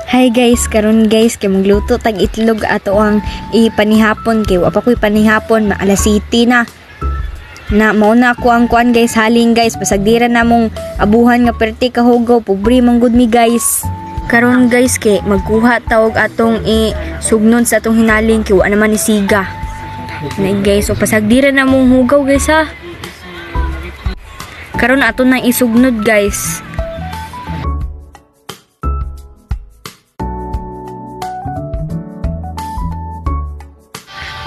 Hi guys, karon guys kay magluto tag itlog ato ang ipanihapon kay wa pa ko'y panihapon alas City na. Na mao na ako ang kuan guys haling guys pasagdira na mong abuhan nga perti kahugaw pobre man gud mi guys. Karon guys kay magkuha tawag atong isugnon sa atong hinaling kay wa naman ni siga. Na guys o pasagdira na mong hugaw guys ha. Karon ato nang isugnod guys.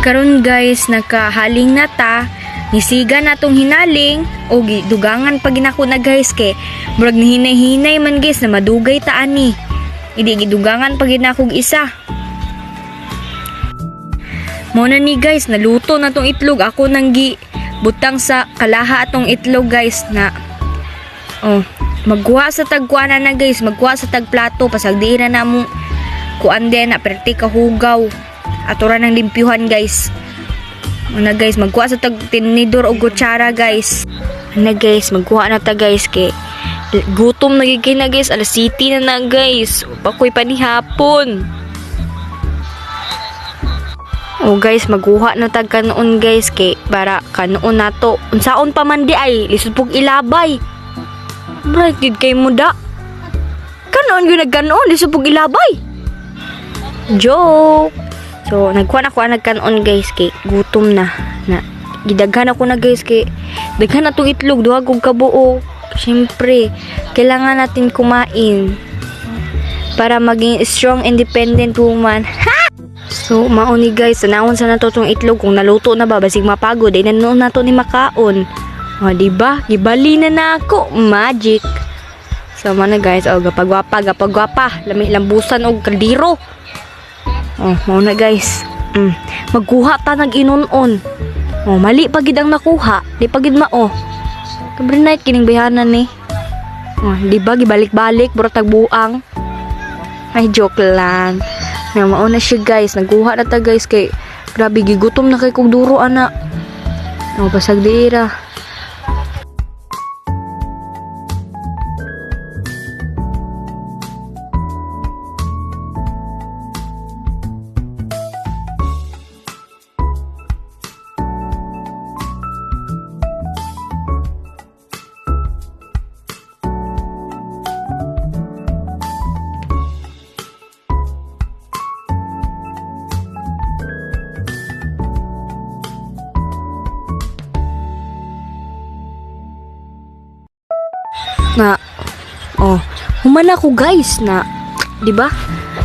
Karon guys, nakahaling na ta, nisiga na tong hinaling, o dugangan pag ginako na guys, kay murag nahinay-hinay man guys, na madugay ta ani. Hindi gidugangan pag ginakog isa. Muna ni guys, naluto na tong itlog, ako nang butang sa kalaha atong itlog guys, na, magkuha sa tagkuana na guys, magkuha sa tagplato, pasagdiira na mo, kuan din na, perti kahugaw. Atura ng limpyuhan guys. Ano guys, magkuha sa tag tinidor o kutsara guys. Ano guys, magkuha na ta guys kay gutom nagiging na guys, alas City na guys. Pakoy panihapon. O guys, magkuha na tag kanoon guys kay para kanoon nato. Unsaon pa man di ay lisod pug ilabay. Bright did kay muda. Kanoon gyud nagkanoon lisod pug ilabay. Joke. So, nagkuha ako nagkanon guys kay gutom na. Gidaghan ako na guys kay daghan na tong itlog duha kog kabuo. Syempre, kailangan natin kumain para maging strong independent woman. Ha! So, mao ni guys, naon sa nato tong itlog kung naluto na ba basig mapagod ay nanon nato ni makaon. O, di ba? Gibali na ako. Magic. So, mana guys, gapagwapa, lami lambusan og kaldiro. Oh, mau na guys. Magkuha ta nag-inon-on. Oh, mali pagid ang nakuha. Di pagid mao. Kabre night kining bayanan ni. Oh, di ba gibalik-balik bro tagbuang. Ay joke lang. Na mao na siya guys. Nagkuha na ta guys kay grabe gigutom na kay kog duro ana. Oh, pasagdira. Na human ako guys na di ba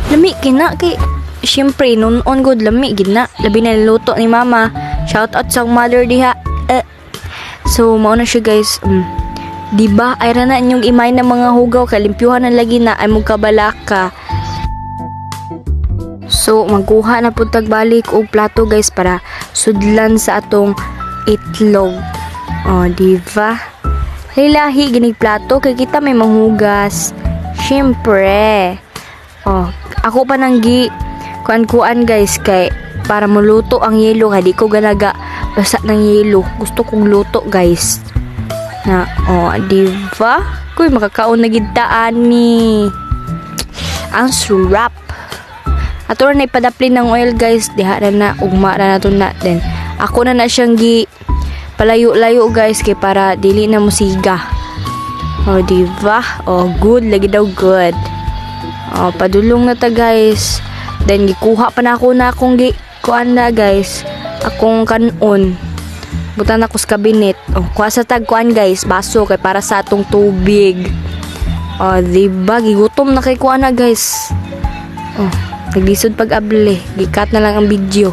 lami kina kay syempre noon good lami gina labi na luto ni mama, shout out sa mother diha. So mao na siya guys. Di ba ay ra na inyong imay na mga hugaw kalimpyuhan na lagi na ay mong kabalaka. So magkuha na pud tagbalik og plato guys para sudlan sa atong itlog. Di ba? Lahi ginig plato kay kita may manghugas. Syempre. Ako pa nang kuan guys kay para muluto ang yelo kay di ko ganaga basa ng yelo. Gusto kong luto guys. Na di ba? Kuy makakaon na gid ta ani. Ang surap. Ato na ipadaplin ng oil guys, diha na ugma na nato na din. Ako na siyang palayo-layo guys kay para dili na musiga. Diba? Good lagi daw good. Padulong na ta guys. Then gikuha pa na akong kuan na guys. Akong kanon. Butan ako sa kabinet. Kuha sa tagkuan guys, baso kay para sa atong tubig. Diba? Gigutom na kay kuan na guys. Naglisod pag-able. Gikat na lang ang video.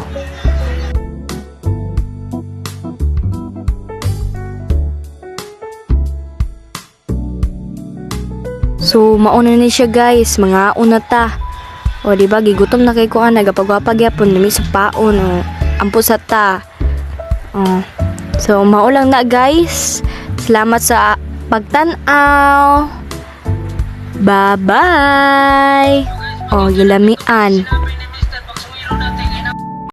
So, mauna ni siya guys, mga una ta. Diba, gigutom na kay kuan, nagapagwapag yapon, nami sa paon, ampo sa ta. So, maulang na guys. Salamat sa pagtanaw. Bye-bye. Gilamian.